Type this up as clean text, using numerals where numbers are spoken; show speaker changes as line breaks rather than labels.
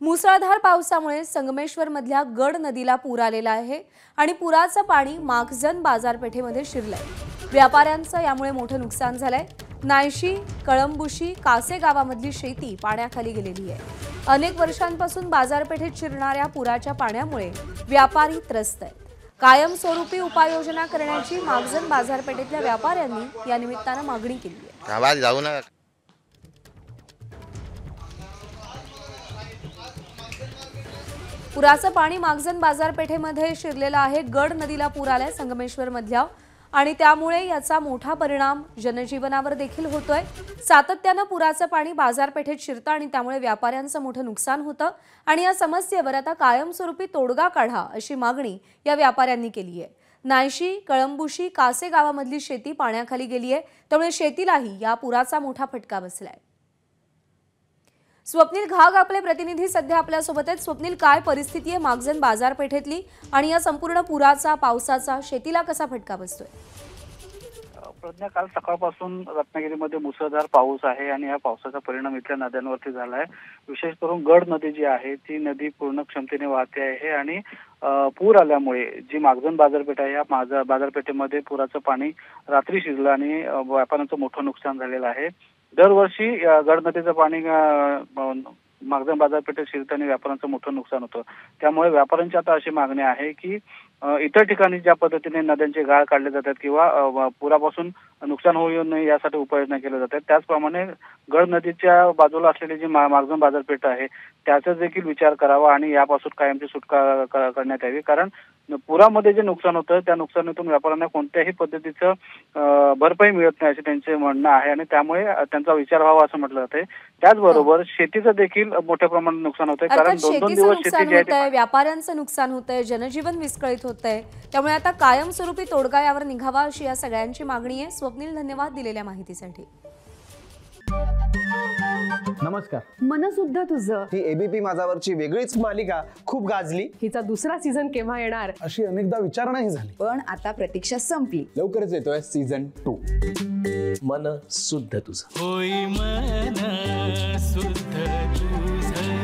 मुसळधार पावसामुळे संगमेश्वरमधल्या गड नदीला पूर आलेला आहे आणि पुराचं पाणी माखजन बाजारपेठेमध्ये शिरलंय। व्यापाऱ्यांचं यामुळे मोठं नुकसान झालंय। नायशी, कळंबुशी, कासे गावामधली शेती पाण्याखाली गेलेली आहे। अनेक वर्षांपासून बाजारपेठेत शिरणाऱ्या पुराच्या पाण्यामुळे व्यापारी त्रस्त आहेत। कायमस्वरूपी उपाययोजना करण्याची माखजन बाजारपेठेतल्या व्यापाऱ्यांनी या निमित्तानं मागणी केली आहे। पुराचं पाणी माखजन बाजारपेठेमध्ये शिरलेलं आहे। गड नदीला पूर आलाय संगमेश्वरमधल्या आणि त्यामुळे याचा मोठा परिणाम जनजीवनावर देखील होतोय। सातत्यानं पुराचं पाणी बाजारपेठेत शिरतं आणि त्यामुळे व्यापाऱ्यांचं मोठं नुकसान होतं आणि या समस्येवर आता कायमस्वरूपी तोडगा काढा अशी मागणी या व्यापाऱ्यांनी केली आहे। नायशी, कळंबुशी, कासे गावामधली शेती पाण्याखाली गेली आहे, त्यामुळे शेतीलाही या पुराचा मोठा फटका बसलाय। स्वप्नील घाग आपले प्रतिनिधी सध्या आपल्या सोबत आहेत। स्वप्नील, काय परिस्थिती आहे माखजन बाजारपेठेतली आणि या संपूर्ण पुराचा पावसाचा शेतीला कसा फटका बसतोय?
प्रज्ञा, काल सकाळपासून रत्नागिरीमध्ये मुसळधार पाऊस आहे आणि या पावसाचा परिणाम इथल्या नद्यांवरती झाला आहे। विशेष करून गड नदी जी आहे ती नदी पूर्ण क्षमतेने वाहते आहे आणि पूर आल्यामुळे जी माखजन बाजारपेठ आहे या बाजारपेठेमध्ये पुराचं पाणी रात्री शिरलं आणि व्यापाऱ्यांचं मोठं नुकसान झालेलं आहे। दरवर्षी गड नदीचं पाणी माखजन बाजारपेठेत शिरतं आणि व्यापाऱ्यांचं मोठं नुकसान होतं। त्यामुळे व्यापाऱ्यांची आता अशी मागणी आहे की इतर ठिकाणी ज्या पद्धतीने नद्यांचे गाळ काढले जातात किंवा पुरापासून नुकसान होऊ नये यासाठी उपाययोजना केल्या जातात, त्याचप्रमाणे गड नदीच्या बाजूला असलेली जी माखजन बाजारपेठ आहे त्याचा देखील विचार करावा आणि यापासून कायमची सुटका करण्यात यावी। कारण पुरामध्ये जे नुकसान होतं त्या नुकसानीतून व्यापाऱ्यांना कोणत्याही पद्धतीचं भरपाई मिळत नाही असे त्यांचे म्हणणं आहे आणि त्यामुळे त्यांचा विचार व्हावा असं म्हटलं जातंय। त्याचबरोबर शेतीचं देखील मोठ्या प्रमाणात नुकसान होतंय, कारण 2-2 दिवस शेती जी आहे,
व्यापाऱ्यांचं नुकसान होतंय, जनजीवन विस्कळीत होतंय, त्यामुळे आता कायमस्वरूपी तोडगा यावर निघावा अशी या सगळ्यांची मागणी आहे। स्वप्नील, धन्यवाद दिलेल्या माहितीसाठी।
नमस्कार।
मन सुद्धा तुझं
ही एबीपी माझावरची वेगळीच मालिका खूप गाजली।
हिचा दुसरा सीझन केव्हा येणार
अशी अनेकदा विचारणाही झाली,
पण आता प्रतीक्षा संपली।
लवकरच येतोय सीझन 2।
मन सुद्धा तुझं
होई मन सुद्धा तुझं।